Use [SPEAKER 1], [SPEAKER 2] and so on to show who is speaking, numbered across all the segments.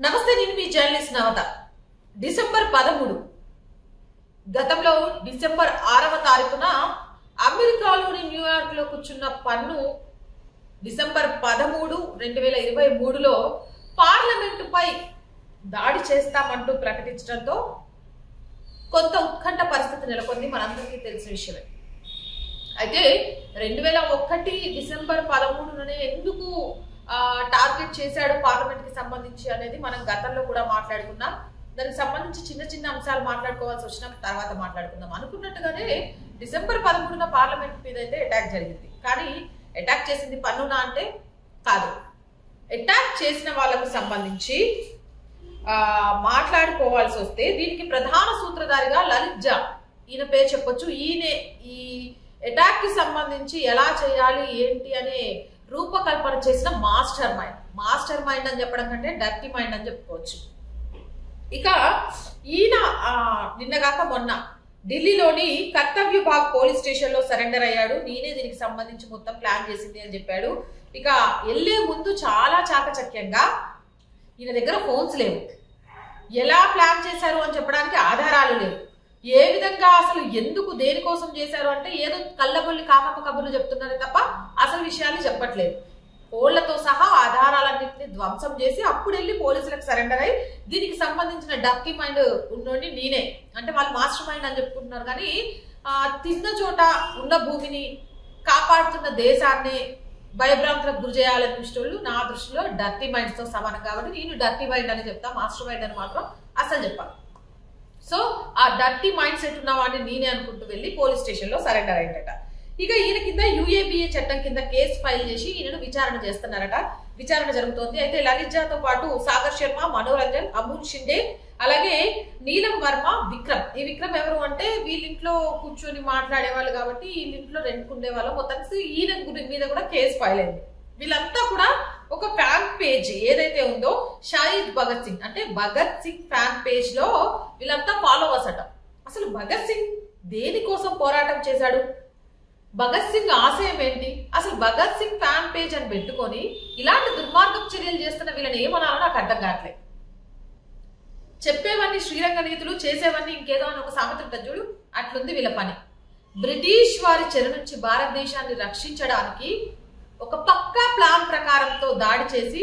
[SPEAKER 1] నమస్తే, నేను మీ జర్నలిస్ట్ నవత. డిసెంబర్ 13 గతంలో డిసెంబర్ 6వ తారీఖున అమెరికాలోని న్యూయార్క్ లో కూర్చున్న పన్ను డిసెంబర్ 13, 2023లో పార్లమెంటుపై దాడి చేస్తామంటూ ప్రకటించడంతో కొంత ఉత్కంఠ పరిస్థితి నెలకొంది. మనందరికీ తెలిసిన విషయమే. అయితే 2001 డిసెంబర్ 13 ఎందుకు టార్గెట్ చేశాడు పార్లమెంట్ కి సంబంధించి అనేది మనం గతంలో కూడా మాట్లాడుకున్నాం. దానికి సంబంధించి చిన్న చిన్న అంశాలు మాట్లాడుకోవాల్సి వచ్చిన తర్వాత మాట్లాడుకుందాం. అనుకున్నట్టుగానే డిసెంబర్ 13న పార్లమెంట్ మీద అయితే అటాక్ జరిగింది. కానీ అటాక్ చేసింది పన్నునా అంటే కాదు. అటాక్ చేసిన వాళ్ళకు సంబంధించి మాట్లాడుకోవాల్సి వస్తే దీనికి ప్రధాన సూత్రధారిగా లలిత్ జా, ఈయన పేరు చెప్పొచ్చు. ఈయనే ఈ అటాక్ కి సంబంధించి ఎలా చేయాలి ఏంటి అనే రూపకల్పన చేసిన మాస్టర్ మైండ్ అని చెప్పడం కంటే డర్టీ మైండ్ అని చెప్పుకోవచ్చు. ఇక ఈయన నిన్నగాక మొన్న ఢిల్లీలోని కర్తవ్య బాగ్ పోలీస్ స్టేషన్ లో సరెండర్ అయ్యాడు. నేనే దీనికి సంబంధించి మొత్తం ప్లాన్ చేసింది అని చెప్పాడు. ఇక వెళ్లే ముందు చాలా చాకచక్యంగా ఈయన దగ్గర ఫోన్స్ లేవు, ఎలా ప్లాన్ చేశారు అని చెప్పడానికి ఆధారాలు లేవు, ఏ విధంగా అసలు ఎందుకు దేనికోసం చేశారు అంటే ఏదో కళ్ళబొల్లి కాకమ్మ కబుర్లు చెప్తున్నారే తప్ప అసలు విషయాలు చెప్పట్లేదు. ఓళ్లతో సహా ఆధారాలన్నింటినీ ధ్వంసం చేసి అప్పుడు వెళ్ళి పోలీసులకు సరెండర్ అయ్యి దీనికి సంబంధించిన డర్టీ మైండ్ ఉన్నోడిని నేనే అంటే వాళ్ళు మాస్టర్ మైండ్ అని చెప్పుకుంటున్నారు. కానీ తిన్న చోట ఉన్న భూమిని కాపాడుతున్న దేశాన్ని భయభ్రాంతులకు గురి చేయాలని చూసేవాళ్ళు నా దృష్టిలో డర్టీ మైండ్స్ తో సమానం. కాబట్టి నేను డర్టీ మైండ్ అని చెప్తా, మాస్టర్ మైండ్ అని మాత్రం అసలు చెప్పాను. సో ఆ డర్టీ మైండ్ సెట్ ఉన్న వాడిని నేనే అనుకుంటూ వెళ్ళి పోలీస్ స్టేషన్ లో సరెండర్ అయ్యాడట. ఇక ఈయన కింద యూఏపీఏ చట్టం కింద కేసు ఫైల్ చేసి ఈయనను విచారణ చేస్తున్నారట. విచారణ జరుగుతోంది. అయితే లలిత్ జాతో పాటు సాగర్ శర్మ, మనోరంజన్, అమూల్ షిండే, అలాగే నీలం వర్మ, విక్రమ్. ఈ విక్రమ్ ఎవరు అంటే వీళ్ళింట్లో కూర్చొని మాట్లాడే వాళ్ళు కాబట్టి వీళ్ళింట్లో రెండుకుండే వాళ్ళు. మొత్తానికి ఈయన మీద కూడా కేసు ఫైల్ అయింది. వీళ్ళంతా కూడా ఒక ఫ్యాన్ పేజ్ ఏదైతే ఉందో షహీద్ భగత్ సింగ్ అంటే భగత్ సింగ్ ఫ్యాన్ పేజ్ లో వీళ్ళంతా ఫాలోవర్స్ అట. అసలు భగత్ సింగ్ దేనికోసం పోరాటం చేశాడు, భగత్ సింగ్ ఆశయం ఏంటి, అసలు భగత్ సింగ్ ఫ్యాన్ పేజ్ అని పెట్టుకొని ఇలాంటి దుర్మార్గపు చర్యలు చేస్తున్న వీళ్ళని ఏమనాలో నాకు అర్థం కావట్లేదు. చెప్పేవన్నీ శ్రీరంగ నీతులు, చేసేవన్నీ ఇంకేదో అని ఒక సామెత ఉంటుంది చూడు, అట్లుంది వీళ్ళ పని. బ్రిటిష్ వారి చెర నుంచి భారతదేశాన్ని రక్షించడానికి ఒక పక్కా ప్లాన్ ప్రకారంతో దాడి చేసి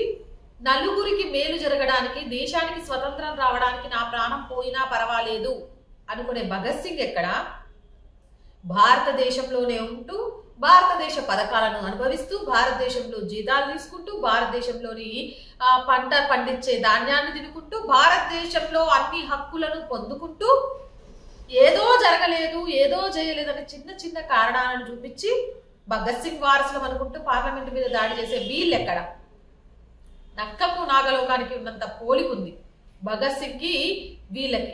[SPEAKER 1] నలుగురికి మేలు జరగడానికి, దేశానికి స్వతంత్రం రావడానికి నా ప్రాణం పోయినా పర్వాలేదు అనుకునే భగత్ సింగ్ ఎక్కడ భారతదేశంలోనే ఉంటూ భారతదేశ పథకాలను అనుభవిస్తూ భారతదేశంలో జీతాలు తీసుకుంటూ భారతదేశంలోని పంట పండించే ధాన్యాన్ని తినుకుంటూ భారతదేశంలో అన్ని హక్కులను పొందుకుంటూ ఏదో జరగలేదు ఏదో చేయలేదని చిన్న చిన్న కారణాలను చూపించి భగత్ సింగ్ వారసులం అనుకుంటూ పార్లమెంట్ మీద దాడి చేసే వీళ్ళెక్కడ? నక్కకు నాగలోకానికి ఉన్నంత పోలికుంది భగత్ సింగ్ కి వీళ్ళకి.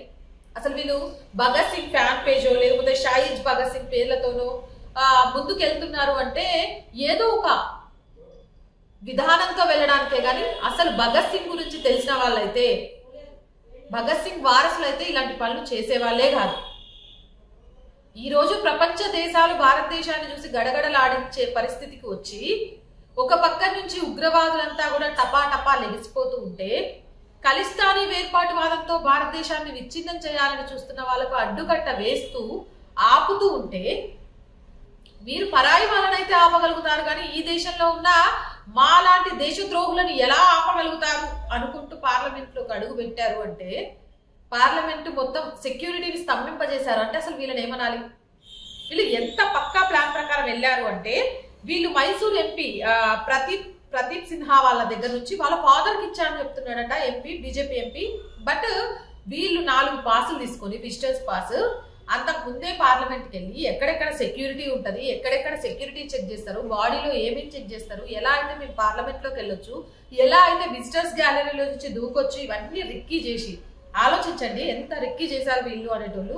[SPEAKER 1] అసలు వీళ్ళు భగత్ సింగ్ ఫ్యాన్ పేజో లేకపోతే షహీద్ భగత్ సింగ్ పేర్లతోనో ముందుకెళ్తున్నారు అంటే ఏదో ఒక విధానంతో వెళ్ళడానికే గాని అసలు భగత్ సింగ్ గురించి తెలిసిన వాళ్ళైతే, భగత్ సింగ్ వారసులు అయితే ఇలాంటి పనులు చేసేవాళ్లే కాదు. ఈ రోజు ప్రపంచ దేశాలు భారతదేశాన్ని చూసి గడగడలాడించే పరిస్థితికి వచ్చి ఒక పక్క నుంచి ఉగ్రవాదులంతా కూడా టపా టపా లెగిసిపోతూ ఉంటే ఖలిస్తానీ వేర్పాటువాదంతో భారతదేశాన్ని విచ్ఛిన్నం చేయాలని చూస్తున్న వాళ్ళకు అడ్డుకట్ట వేస్తూ ఆపుతూ ఉంటే మీరు పరాయి వాళ్ళనైతే ఆపగలుగుతారు కానీ ఈ దేశంలో ఉన్న మాలాంటి దేశద్రోహులను ఎలా ఆపగలుగుతారు అనుకుంటూ పార్లమెంట్ లోకి అడుగు పెట్టారు అంటే పార్లమెంట్ మొత్తం సెక్యూరిటీని స్తంభింపజేశారు అంటే అసలు వీళ్ళని ఏమనాలి? వీళ్ళు ఎంత పక్కా ప్లాన్ ప్రకారం వెళ్ళారు అంటే వీళ్ళు మైసూర్ ఎంపీ ప్రదీప్ సిన్హా వాళ్ళ దగ్గర నుంచి వాళ్ళ ఫాదర్ కి ఇచ్చారని చెప్తున్నాడట ఎంపీ, బీజేపీ ఎంపీ. బట్ వీళ్ళు 4 పాసులు తీసుకొని విజిటర్స్ పాస్ అంతకు ముందే పార్లమెంట్ కి వెళ్ళి ఎక్కడెక్కడ సెక్యూరిటీ ఉంటది, ఎక్కడెక్కడ సెక్యూరిటీ చెక్ చేస్తారు, బాడీలో ఏమేమి చెక్ చేస్తారు, ఎలా అయితే మేము పార్లమెంట్ లోకి వెళ్ళొచ్చు, ఎలా అయితే విజిటర్స్ గ్యాలరీలో నుంచి దూకొచ్చు, ఇవన్నీ రిక్కీ చేసి ఆలోచించండి ఎంత రిక్కీ చేశారు వీళ్ళు అనేటోళ్ళు.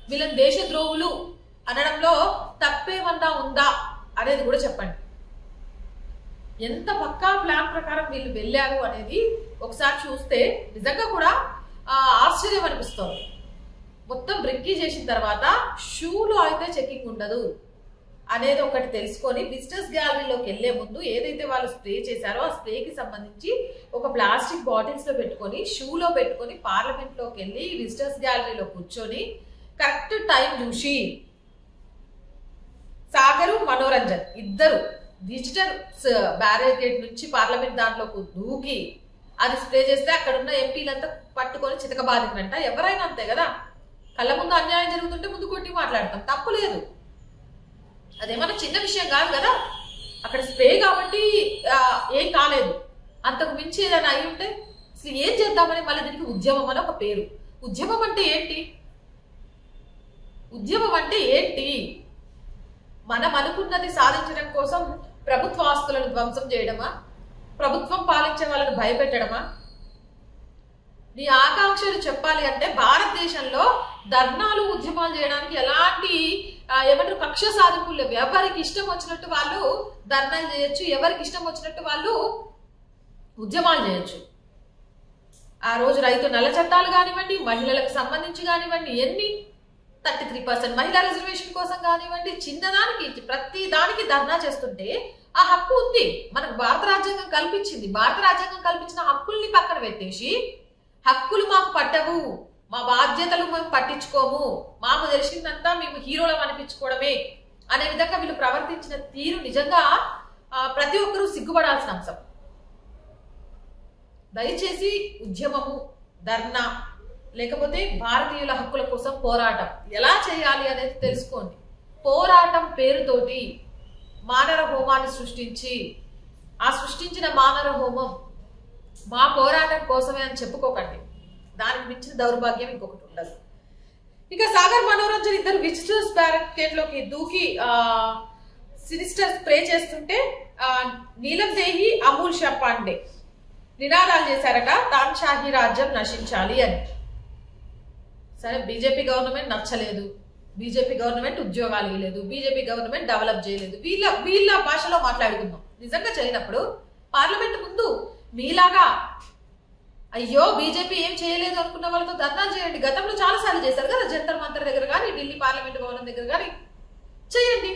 [SPEAKER 1] వీళ్ళని దేశద్రోహులు అనడంలో తప్పేమన్నా ఉందా అనేది కూడా చెప్పండి. ఎంత పక్కా ప్లాన్ ప్రకారం వీళ్ళు వెళ్ళారు అనేది ఒకసారి చూస్తే నిజంగా కూడా ఆశ్చర్యం అనిపిస్తుంది. మొత్తం బ్రిక్కీ చేసిన తర్వాత షూలో అయితే చెకింగ్ ఉండదు అనేది ఒకటి తెలుసుకొని విజిటర్స్ గ్యాలరీలోకి వెళ్లే ముందు ఏదైతే వాళ్ళు స్ప్రే చేశారో ఆ స్ప్రేకి సంబంధించి ఒక ఒక ప్లాస్టిక్ బాటిల్స్ లో పెట్టుకొని షూలో పెట్టుకొని పార్లమెంట్ లోకి వెళ్ళి విజిటర్స్ గ్యాలరీలో కూర్చొని కరెక్ట్ టైం చూసి సాగరు మనోరంజన్ ఇద్దరు విజిటర్స్ బ్యారికేడ్ నుంచి పార్లమెంట్ దాంట్లోకి దూకి అది స్ప్రే చేస్తే అక్కడ ఉన్న ఎంపీలంతా పట్టుకొని చితకబాదినంట. ఎవరైనా అంతే కదా, కళ్ళ ముందు అన్యాయం జరుగుతుంటే ముందు కొట్టి మాట్లాడతాం, తప్పు లేదు. అదేమన్నా చిన్న విషయం కాదు కదా, అక్కడ స్ప్రే కాబట్టి ఏం కాలేదు. అంతకు మించి ఏదైనా అయి ఉంటే అసలు ఏం చేద్దామని మళ్ళీ దీనికి ఉద్యమం అని ఒక పేరు. ఉద్యమం అంటే ఏంటి? ఉద్యమం అంటే ఏంటి? మనం అనుకున్నది సాధించడం కోసం ప్రభుత్వ ఆస్తులను ధ్వంసం చేయడమా? ప్రభుత్వం పాలించే వాళ్ళను భయపెట్టడమా? నీ ఆకాంక్షలు చెప్పాలి అంటే భారతదేశంలో ధర్నాలు ఉద్యమాలు చేయడానికి ఎలాంటి ఏమంటారు కక్ష సాధింపులు లేవు. ఎవరికి ఇష్టం వచ్చినట్టు వాళ్ళు ధర్నాలు చేయొచ్చు, ఎవరికి ఇష్టం వచ్చినట్టు వాళ్ళు ఉద్యమాలు చేయొచ్చు. ఆ రోజు రైతు నల్ల చట్టాలు కానివ్వండి, మహిళలకు సంబంధించి కానివ్వండి, ఎన్ని 33% మహిళా రిజర్వేషన్ కోసం కానివ్వండి, చిన్నదానికి ప్రతి దానికి ధర్నా చేస్తుంటే ఆ హక్కు ఉంది, మనకు భారత రాజ్యాంగం కల్పించింది. భారత రాజ్యాంగం కల్పించిన హక్కుల్ని పక్కన పెట్టేసి హక్కులు మాకు పట్టవు, మా బాధ్యతలు మేము పట్టించుకోము, మాకు తెలిసిందంతా మేము హీరోలం అనిపించుకోవడమే అనే విధంగా వీళ్ళు ప్రవర్తించిన తీరు నిజంగా ప్రతి ఒక్కరూ సిగ్గుపడాల్సిన అంశం. దయచేసి ఉద్యమము, ధర్నా లేకపోతే భారతీయుల హక్కుల కోసం పోరాటం ఎలా చేయాలి అనేది తెలుసుకోండి. పోరాటం పేరుతోటి మానవ హోమాన్ని సృష్టించి ఆ సృష్టించిన మానవ హోమం మా పోరాటం కోసమే అని చెప్పుకోకండి. దానికి మించిన దౌర్భాగ్యం ఇంకొకటి ఉండదు. ఇక సాగర్ మనోరంజన్ ఇద్దరు విజిటర్స్ బ్యారికేడ్ లోకి దూకి సినిస్టర్ స్ప్రే చేస్తుంటే నీలం దేహి, అమూల్ షా పాండే నినాదాలు చేశారట, తాన్షాహి రాజ్యం నశించాలి అని. సరే, బీజేపీ గవర్నమెంట్ నచ్చలేదు, బీజేపీ గవర్నమెంట్ ఉద్యోగాలు ఇవ్వలేదు, బీజేపీ గవర్నమెంట్ డెవలప్ చేయలేదు, వీళ్ళ భాషలో మాట్లాడుకుందాం. నిజంగా చేయనప్పుడు పార్లమెంట్ ముందు మీలాగా అయ్యో బీజేపీ ఏం చేయలేదు అనుకున్న వాళ్ళతో ధర్నాలు చేయండి. గతంలో చాలా సార్లు చేశారు కదా, జంతర్ మంతర్ దగ్గర కానీ, ఢిల్లీ పార్లమెంట్ భవనం దగ్గర కానీ చేయండి.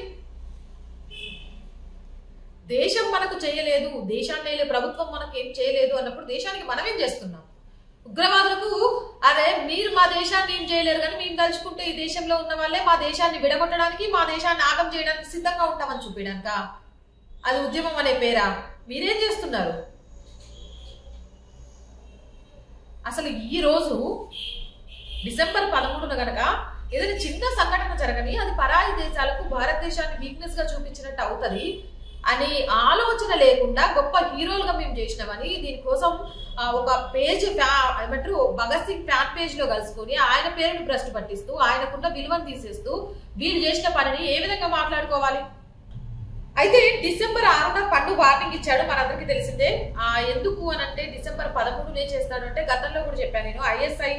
[SPEAKER 1] దేశం మనకు చేయలేదు, దేశాన్ని ప్రభుత్వం మనకు ఏం చేయలేదు అన్నప్పుడు దేశానికి మనమేం చేస్తున్నాం? ఉగ్రవాదులకు అదే మీరు మా దేశాన్ని ఏం చేయలేరు కానీ మేము తలుచుకుంటే ఈ దేశంలో ఉన్న వాళ్ళే మా దేశాన్ని విడగొట్టడానికి, మా దేశాన్ని ఆగం చేయడానికి సిద్ధంగా ఉంటామని చూపించడానిక అది ఉద్యమం అనే పేరా? మీరేం చేస్తున్నారు? అసలు ఈ రోజు డిసెంబర్ 13న గనక ఏదైనా చిన్న సంఘటన జరగని అది పరాయి దేశాలకు భారతదేశాన్ని వీక్నెస్ గా చూపించినట్టు అవుతుంది అని ఆలోచన లేకుండా గొప్ప హీరోలుగా మేము చేసినామని దీనికోసం ఒక పేజ్ ఏమంటారు భగత్ సింగ్ ఫ్యాన్ పేజ్ లో కలుసుకొని ఆయన పేరును భ్రష్టు పట్టిస్తూ ఆయనకున్న విలువను తీసేస్తూ వీళ్ళు చేసిన పనిని ఏ విధంగా మాట్లాడుకోవాలి? అయితే డిసెంబర్ 6న పండు వార్నింగ్ ఇచ్చాడు, మనందరికీ తెలిసిందే. ఎందుకు అని అంటే డిసెంబర్ 13 చేస్తాడు అంటే గతంలో కూడా చెప్పాను నేను, ఐఎస్ఐ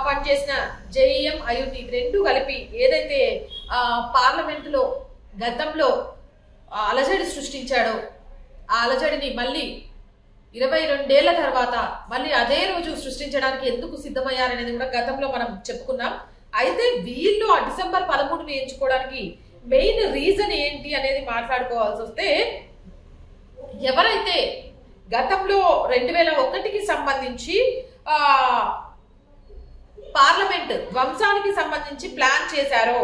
[SPEAKER 1] ఫండ్ చేసిన జేఈఎం ఐయుటి రెండు కలిపి ఏదైతే పార్లమెంట్ లో గతంలో అలజడి సృష్టించాడో ఆ అలజడిని మళ్ళీ 22 ఏళ్ల తర్వాత మళ్ళీ అదే రోజు సృష్టించడానికి ఎందుకు సిద్ధమయ్యారనేది కూడా గతంలో మనం చెప్పుకున్నాం. అయితే వీళ్ళు ఆ డిసెంబర్ 13ని ఎంచుకోవడానికి మెయిన్ రీజన్ ఏంటి అనేది మాట్లాడుకోవాల్సి వస్తే, ఎవరైతే గతంలో 2001కి సంబంధించి పార్లమెంట్ ధ్వంసానికి సంబంధించి ప్లాన్ చేశారో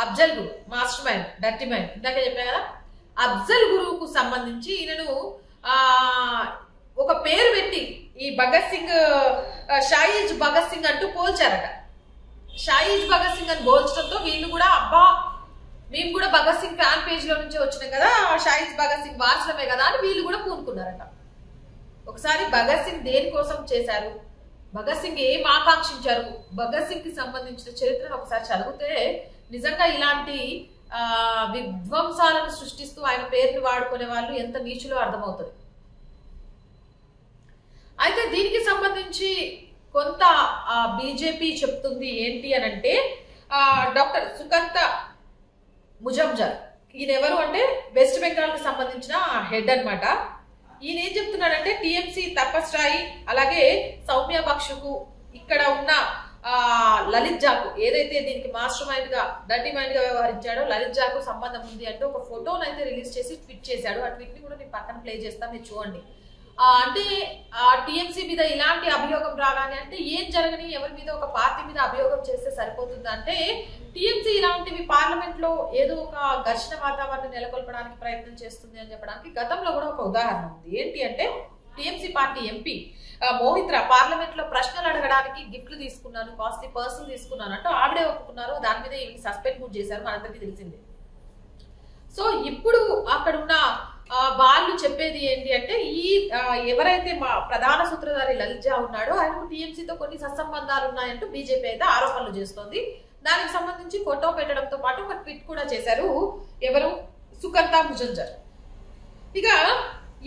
[SPEAKER 1] అఫ్జల్ గురు, మాస్టర్ మైండ్, డర్టీ మైండ్, ఇందాక చెప్పా కదా, అఫ్జల్ గురువుకు సంబంధించి ఈయనను ఒక పేరు పెట్టి ఈ భగత్ సింగ్ షాయిజ్ భగత్ సింగ్ అంటూ పోల్చారట. షాయిజ్ భగత్ సింగ్ అని పోల్చడంతో వీళ్ళు కూడా అబ్బా మేము కూడా భగత్ సింగ్ ఫ్యాన్ పేజ్ లో నుంచి వచ్చినాం కదా, షాయిజ్ భగత్ సింగ్ వారసులమే కదా అని వీళ్ళు కూడా పూనుకున్నారట. ఒకసారి భగత్ సింగ్ దేనికోసం చేశారు, భగత్ సింగ్ ఏం ఆకాంక్షించారు, భగత్ సింగ్ కి సంబంధించిన చరిత్రను ఒకసారి చదివితే నిజంగా ఇలాంటి విధ్వంసాలను సృష్టిస్తూ ఆయన పేరుని వాడుకునే వాళ్ళు ఎంత నీచులో అర్థమవుతుంది. అయితే దీనికి సంబంధించి కొంత బీజేపీ చెప్తుంది ఏంటి అని అంటే, డాక్టర్ సుకంత ముజంజర్ ఈయన ఎవరు అంటే వెస్ట్ బెంగాల్ కి సంబంధించిన హెడ్ అన్నమాట. ఈయన ఏం చెప్తున్నాడంటే టిఎంసి తపస్రాయి అలాగే సౌమ్య బక్షుకు ఇక్కడ ఉన్న లలిత్ జాకు ఏదైతే దీనికి మాస్టర్ మైండ్ గా డర్టీ మైండ్ గా వ్యవహరించాడో లలిత్ జాకు సంబంధం ఉంది అంటే ఒక ఫోటోను అయితే రిలీజ్ చేసి ట్వీట్ చేశాడు. ఆ ట్వీట్ ని కూడా నేను పక్కన ప్లే చేస్తాను, మీరు చూడండి. అంటే టీఎంసీ మీద ఇలాంటి అభియోగం రాగానే అంటే ఏం జరగని ఎవరి మీద ఒక పార్టీ మీద అభియోగం చేస్తే సరిపోతుంది అంటే టీఎంసీ ఇలాంటివి పార్లమెంట్ లో ఏదో ఒక ఘర్షణ వాతావరణం నెలకొల్పడానికి ప్రయత్నం చేస్తుంది అని చెప్పడానికి గతంలో కూడా ఒక ఉదాహరణ ఉంది. ఏంటి అంటే టీఎంసీ పార్టీ ఎంపీ మోహిత్రా పార్లమెంట్ లో ప్రశ్నలు అడగడానికి గిఫ్ట్లు తీసుకున్నాను, కాస్ట్లీ పర్సన్ తీసుకున్నాను అంటూ ఆవిడే ఒప్పుకున్నారు. దాని మీద ఈవిని సస్పెండ్ కూడా చేశారు, మనందరికీ తెలిసిందే. సో ఇప్పుడు అక్కడ ఉన్న వాళ్ళు చెప్పేది ఏంటి అంటే ఈ ఎవరైతే మా ప్రధాన సూత్రధారి లలిత్ జా ఉన్నాడో ఆయనకు టీఎంసీతో కొన్ని సత్సంబంధాలు ఉన్నాయంటూ బీజేపీ అయితే ఆరోపణలు చేస్తోంది. దానికి సంబంధించి ఫోటో పెట్టడంతో పాటు ఒక ట్వీట్ కూడా చేశారు ఎవరు, సుకంతా ముజంజర్. ఇక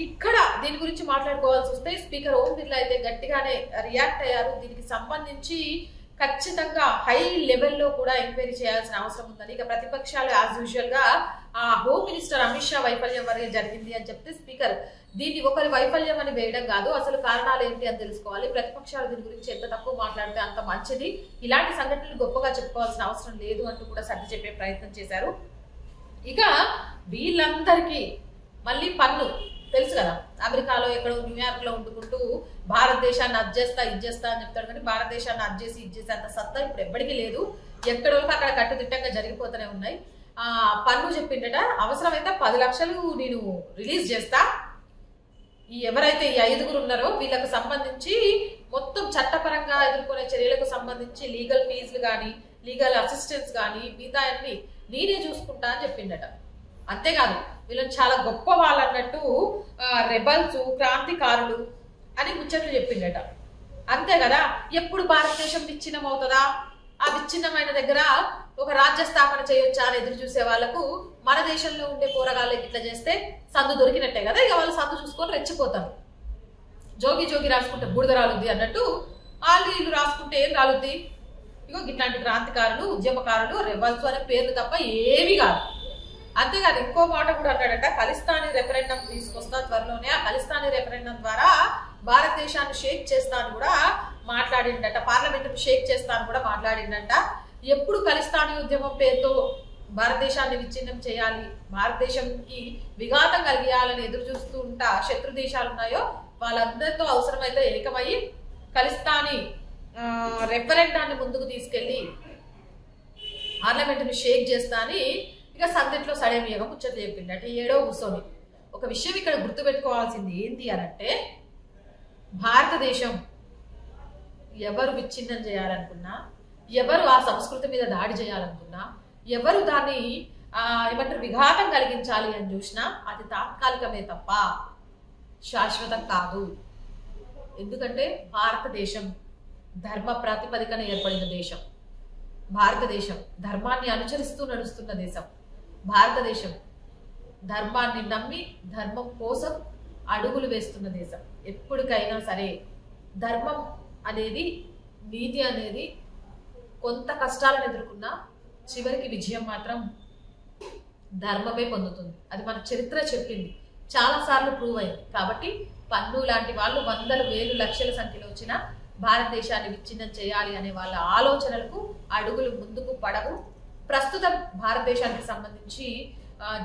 [SPEAKER 1] ఇక్కడ దీని గురించి మాట్లాడుకోవాల్సి వస్తే స్పీకర్ ఓం బిర్లా అయితే గట్టిగానే రియాక్ట్ అయ్యారు. దీనికి సంబంధించి ఖచ్చితంగా హై లెవెల్లో కూడా ఎంక్వైరీ చేయాల్సిన అవసరం ఉందని. ఇక ప్రతిపక్షాలు యాజ్ యూజువల్ గా హోమ్ మినిస్టర్ అమిత్ షా వైఫల్యం వరకు జరిగింది అని చెప్తే స్పీకర్ దీన్ని ఒకరి వైఫల్యం అని వేయడం కాదు, అసలు కారణాలు ఏంటి అని తెలుసుకోవాలి, ప్రతిపక్షాలు దీని గురించి ఎంత తక్కువ మాట్లాడితే అంత మంచిది, ఇలాంటి సంఘటనలు గొప్పగా చెప్పుకోవాల్సిన అవసరం లేదు అంటూ కూడా సర్ది చెప్పే ప్రయత్నం చేశారు. ఇక వీళ్ళందరికీ మళ్ళీ పన్ను తెలుసు కదా, అమెరికాలో ఎక్కడో న్యూయార్క్ లో ఉండుకుంటూ భారతదేశాన్ని అడ్జేస్తా ఇచ్చేస్తా అని చెప్తాడు, కానీ భారతదేశాన్ని అడ్జేసి ఇచ్చేసి అంత సత్తా ఇప్పుడు ఎప్పటికీ లేదు. ఎక్కడో అక్కడ కట్టుదిట్టంగా జరిగిపోతూనే ఉన్నాయి. పన్ను చెప్పిండట అవసరమైతే 10 లక్షలు నేను రిలీజ్ చేస్తా, ఈ ఎవరైతే ఈ 5గురు ఉన్నారో వీళ్ళకు సంబంధించి మొత్తం చట్టపరంగా ఎదుర్కొనే చర్యలకు సంబంధించి లీగల్ ఫీజులు కానీ లీగల్ అసిస్టెన్స్ కానీ మిగతా అన్ని నేనే చూసుకుంటా అని చెప్పిండట. అంతేకాదు వీళ్ళని చాలా గొప్ప వాళ్ళు అన్నట్టు రెబల్స్ క్రాంతికారులు అని ముచ్చట్లు చెప్పిండట. అంతే కదా, ఎప్పుడు భారతదేశం విచ్ఛిన్నం అవుతుందా, ఆ విచ్ఛిన్నమైన దగ్గర ఒక రాజ్య స్థాపన చేయొచ్చా అని ఎదురు చూసే వాళ్ళకు మన దేశంలో ఉండే పోరగాళ్ళకి ఇట్లా చేస్తే సందు దొరికినట్టే కదా, ఇక వాళ్ళు సందు చూసుకొని రెచ్చిపోతారు. జోగి జోగి రాసుకుంటే బూడిద రాలుద్ది అన్నట్టు వాళ్ళు వీళ్ళు రాసుకుంటే ఏం రాలుద్ది. ఇగో ఇట్లాంటి క్రాంతికారులు ఉద్యమకారులు రెబల్స్ అనే పేర్లు తప్ప ఏవి కాదు. అంతేకాదు ఇంకో మాట కూడా అన్నాడట, ఖలిస్తానీ రెఫరెండం తీసుకొస్తా త్వరలోనే, ఆ ఖలిస్తానీ రెఫరెండం ద్వారా భారతదేశాన్ని షేక్ చేస్తా అని కూడా మాట్లాడిండట, పార్లమెంట్ షేక్ చేస్తా అని కూడా మాట్లాడిండట. ఎప్పుడు ఖలిస్తానీ ఉద్యమం పేరుతో భారతదేశాన్ని విచ్ఛిన్నం చేయాలి, భారతదేశంకి విఘాతం కలిగియాలని ఎదురు చూస్తూ ఉంటా శత్రు దేశాలు ఉన్నాయో వాళ్ళందరితో అవసరమైతే ఏకమయ్యి ఖలిస్తానీ రెఫరెండాన్ని ముందుకు తీసుకెళ్లి పార్లమెంటుని షేక్ చేస్తా అని ఇక సందట్లో సడేమియగా ముచ్చట్లు చెప్పిండట. ఏడో కూర్చొని ఒక విషయం ఇక్కడ గుర్తుపెట్టుకోవాల్సింది ఏంటి అనంటే, భారతదేశం ఎవరు విచ్ఛిన్నం చేయాలనుకున్నా, ఎవరు ఆ సంస్కృతి మీద దాడి చేయాలనుకున్నా, ఎవరు దాన్ని ఏమంటారు విఘాతం కలిగించాలి అని చూసినా అది తాత్కాలికమే తప్ప శాశ్వతం కాదు. ఎందుకంటే భారతదేశం ధర్మ ప్రాతిపదికన ఏర్పడిన దేశం, భారతదేశం ధర్మాన్ని అనుసరిస్తూ నడుస్తున్న దేశం, భారతదేశం ధర్మాన్ని నమ్మి ధర్మం కోసం అడుగులు వేస్తున్న దేశం. ఎప్పటికైనా సరే ధర్మం అనేది నీతి అనేది కొంత కష్టాలను ఎదుర్కొన్నా చివరికి విజయం మాత్రం ధర్మమే పొందుతుంది. అది మన చరిత్ర చెప్పింది, చాలా సార్లు ప్రూవ్ అయింది. కాబట్టి పన్ను లాంటి వాళ్ళు వందలు వేలు లక్షల సంఖ్యలో వచ్చిన భారతదేశాన్ని విచ్ఛిన్నం చేయాలి అనే వాళ్ళ ఆలోచనలకు అడుగులు ముందుకు పడవు. ప్రస్తుతం భారతదేశానికి సంబంధించి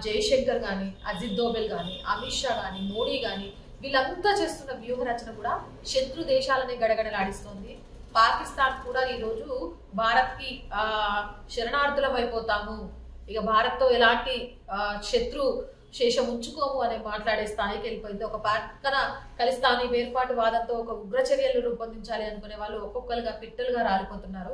[SPEAKER 1] జయశంకర్ గాని, అజిత్ దోవెల్ గాని, అమిత్ షా గాని, మోడీ గాని వీళ్ళంతా చేస్తున్న వ్యూహ రచన కూడా శత్రు దేశాలనే గడగడలాడిస్తోంది. పాకిస్తాన్ కూడా ఈ రోజు భారత్ కి శరణార్థులం అయిపోతాము, ఇక భారత్ తో ఎలాంటి శత్రు శేషం ఉంచుకోము అనే మాట్లాడే స్థాయికి వెళ్ళిపోయింది. ఒక పక్కన ఖలిస్తానీ వేర్పాటు వాదంతో ఒక ఉగ్ర చర్యలు రూపొందించాలి అనుకునే వాళ్ళు ఒక్కొక్కరుగా పిట్టలుగా రాలిపోతున్నారు.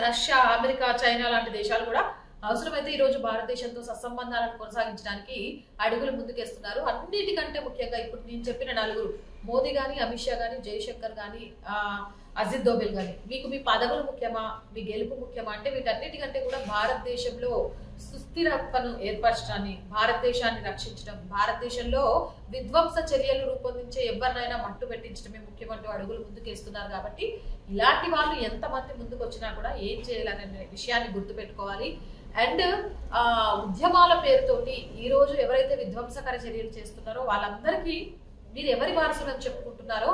[SPEAKER 1] రష్యా, అమెరికా, చైనా లాంటి దేశాలు కూడా అవసరమైతే ఈ రోజు భారతదేశంతో సత్సంబంధాలను కొనసాగించడానికి అడుగులు ముందుకేస్తున్నారు. అన్నిటికంటే ముఖ్యంగా ఇప్పుడు నేను చెప్పిన నలుగురు, మోదీ గాని, అమిత్ షా గాని, జయశంకర్ గాని, అజిత్ దోవెల్ గాని, మీకు మీ పదవులు ముఖ్యమా, మీ గెలుపు ముఖ్యమా అంటే వీటన్నిటికంటే కూడా భారతదేశంలో సుస్థిరతను ఏర్పరచడాన్ని, భారతదేశాన్ని రక్షించడం, భారతదేశంలో విధ్వంస చర్యలు రూపొందించే ఎవరినైనా మట్టు పెట్టించడమే ముఖ్యమంటూ అడుగులు ముందుకేస్తున్నారు. కాబట్టి ఇలాంటి వాళ్ళు ఎంతమంది ముందుకు వచ్చినా కూడా ఏం చేయాలనే విషయాన్ని గుర్తుపెట్టుకోవాలి. అండ్ ఉద్యమాల పేరుతోటి ఈ రోజు ఎవరైతే విధ్వంసకర చర్యలు చేస్తున్నారో వాళ్ళందరికీ మీరు ఎవరి వారసులని చెప్పుకుంటున్నారో,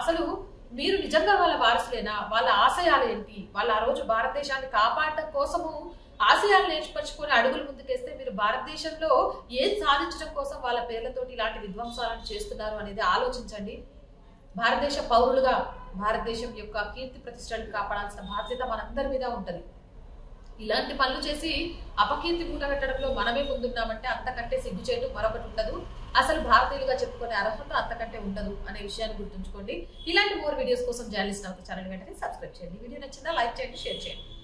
[SPEAKER 1] అసలు మీరు నిజంగా వాళ్ళ వారసులేనా, వాళ్ళ ఆశయాలు ఏంటి, వాళ్ళ ఆ రోజు భారతదేశాన్ని కాపాడటం కోసము ఆశయాలను ఏర్పరచుకొని అడుగులు ముందుకేస్తే మీరు భారతదేశంలో ఏం సాధించడం కోసం వాళ్ళ పేర్లతోటి ఇలాంటి విధ్వంసాలను చేస్తున్నారు అనేది ఆలోచించండి. భారతదేశ పౌరులుగా భారతదేశం యొక్క కీర్తి ప్రతిష్టలను కాపాడాల్సిన బాధ్యత మనందరి మీద ఉంటది. ఇలాంటి పనులు చేసి అపకీర్తి మూట కట్టడంలో మనమే ముందున్నామంటే అంతకంటే సిగ్గుచేటు మరొకటి ఉండదు. అసలు భారతీయులుగా చెప్పుకునే అర్హత అంతకంటే ఉండదు అనే విషయాన్ని గుర్తుంచుకోండి. ఇలాంటి మోర్ వీడియోస్ కోసం జర్నలిస్ట్ ఛానల్ వెంటనే సబ్స్క్రైబ్ చేయండి. వీడియో నచ్చిందా లైక్ చేయండి, షేర్ చేయండి.